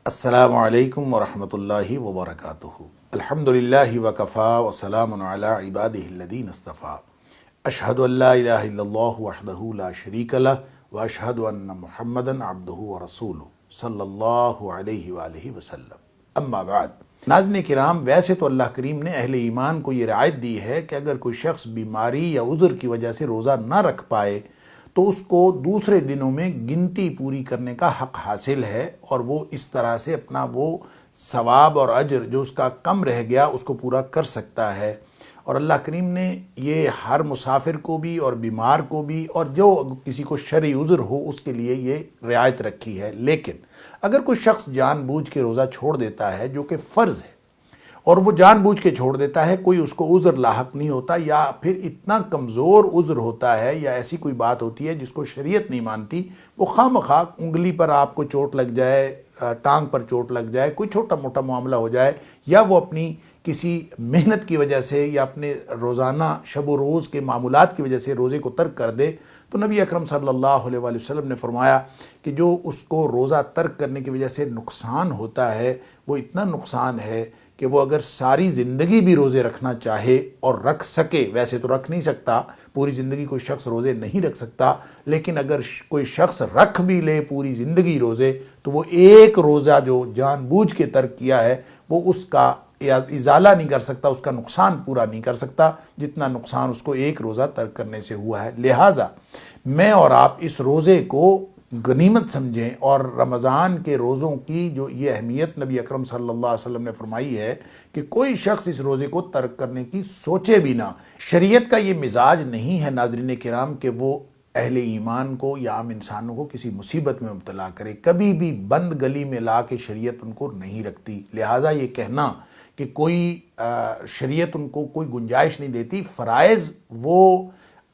السلام علیکم ورحمۃ اللہ وبرکاتہ۔ الحمدللہ وکفا وسلام علی عبادہ الذین اصطفیٰ۔ اشہد ان لا الہ الا اللہ وحدہ لا شریک لہ واشہد ان محمدا عبدہ ورسولہ صلی اللہ علیہ وآلہ وسلم۔ اما بعد، ناظرین کرام، ویسے تو اللہ کریم نے اہل ایمان کو یہ رعایت دی ہے کہ اگر کوئی شخص بیماری یا عذر کی وجہ سے روزہ نہ رکھ پائے تو اس کو دوسرے دنوں میں گنتی پوری کرنے کا حق حاصل ہے، اور وہ اس طرح سے اپنا وہ ثواب اور اجر جو اس کا کم رہ گیا اس کو پورا کر سکتا ہے۔ اور اللہ کریم نے یہ ہر مسافر کو بھی اور بیمار کو بھی اور جو کسی کو شرعی عذر ہو اس کے لیے یہ رعایت رکھی ہے۔ لیکن اگر کوئی شخص جان بوجھ کے روزہ چھوڑ دیتا ہے جو کہ فرض ہے، اور وہ جان بوجھ کے چھوڑ دیتا ہے، کوئی اس کو عذر لاحق نہیں ہوتا، یا پھر اتنا کمزور عذر ہوتا ہے یا ایسی کوئی بات ہوتی ہے جس کو شریعت نہیں مانتی، وہ خواہ مخواہ انگلی پر آپ کو چوٹ لگ جائے، ٹانگ پر چوٹ لگ جائے، کوئی چھوٹا موٹا معاملہ ہو جائے، یا وہ اپنی کسی محنت کی وجہ سے یا اپنے روزانہ شب و روز کے معمولات کی وجہ سے روزے کو ترک کر دے، تو نبی اکرم صلی اللہ علیہ وآلہ وسلم نے فرمایا کہ جو اس کو روزہ ترک کرنے کی وجہ سے نقصان ہوتا ہے وہ اتنا نقصان ہے کہ وہ اگر ساری زندگی بھی روزے رکھنا چاہے اور رکھ سکے، ویسے تو رکھ نہیں سکتا، پوری زندگی کوئی شخص روزے نہیں رکھ سکتا، لیکن اگر کوئی شخص رکھ بھی لے پوری زندگی روزے تو وہ ایک روزہ جو جان بوجھ کے ترک کیا ہے وہ اس کا ازالہ نہیں کر سکتا، اس کا نقصان پورا نہیں کر سکتا جتنا نقصان اس کو ایک روزہ ترک کرنے سے ہوا ہے۔ لہٰذا میں اور آپ اس روزے کو غنیمت سمجھیں، اور رمضان کے روزوں کی جو یہ اہمیت نبی اکرم صلی اللہ علیہ وسلم نے فرمائی ہے کہ کوئی شخص اس روزے کو ترک کرنے کی سوچے بھی نہ۔ شریعت کا یہ مزاج نہیں ہے ناظرین کرام کہ وہ اہل ایمان کو یا عام انسانوں کو کسی مصیبت میں مبتلا کرے، کبھی بھی بند گلی میں لا کے شریعت ان کو نہیں رکھتی۔ لہٰذا یہ کہنا کہ کوئی شریعت ان کو کوئی گنجائش نہیں دیتی، فرائض وہ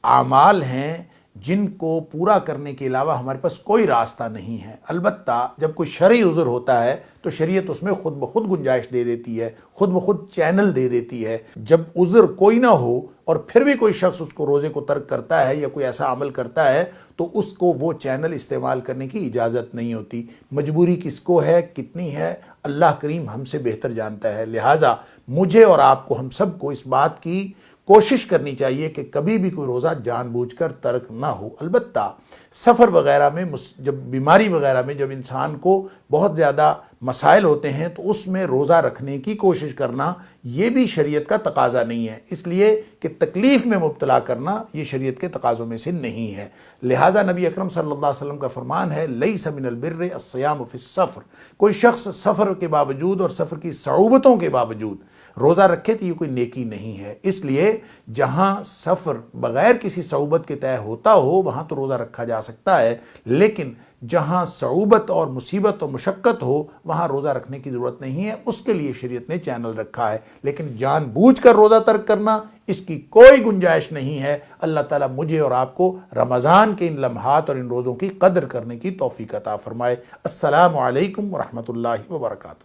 اعمال ہیں جن کو پورا کرنے کے علاوہ ہمارے پاس کوئی راستہ نہیں ہے۔ البتہ جب کوئی شرعی عذر ہوتا ہے تو شریعت اس میں خود بخود گنجائش دے دیتی ہے، خود بخود چینل دے دیتی ہے۔ جب عذر کوئی نہ ہو اور پھر بھی کوئی شخص اس کو روزے کو ترک کرتا ہے یا کوئی ایسا عمل کرتا ہے تو اس کو وہ چینل استعمال کرنے کی اجازت نہیں ہوتی۔ مجبوری کس کو ہے، کتنی ہے، اللہ کریم ہم سے بہتر جانتا ہے۔ لہٰذا مجھے اور آپ کو، ہم سب کو اس بات کی کوشش کرنی چاہیے کہ کبھی بھی کوئی روزہ جان بوجھ کر ترک نہ ہو۔ البتہ سفر وغیرہ میں، جب بیماری وغیرہ میں جب انسان کو بہت زیادہ مسائل ہوتے ہیں تو اس میں روزہ رکھنے کی کوشش کرنا یہ بھی شریعت کا تقاضا نہیں ہے، اس لیے کہ تکلیف میں مبتلا کرنا یہ شریعت کے تقاضوں میں سے نہیں ہے۔ لہٰذا نبی اکرم صلی اللہ علیہ وسلم کا فرمان ہے لیس من البر الصیام فی السفر، کوئی شخص سفر کے باوجود اور سفر کی صعوبتوں کے باوجود روزہ رکھے تو یہ کوئی نیکی نہیں ہے۔ اس لیے جہاں سفر بغیر کسی صعوبت کے طے ہوتا ہو وہاں تو روزہ رکھا جا سکتا ہے، لیکن جہاں صعوبت اور مصیبت اور مشقت ہو وہاں روزہ رکھنے کی ضرورت نہیں ہے، اس کے لیے شریعت نے چینل رکھا ہے۔ لیکن جان بوجھ کر روزہ ترک کرنا اس کی کوئی گنجائش نہیں ہے۔ اللہ تعالیٰ مجھے اور آپ کو رمضان کے ان لمحات اور ان روزوں کی قدر کرنے کی توفیق عطا فرمائے۔ السلام علیکم ورحمۃ اللہ وبرکاتہ۔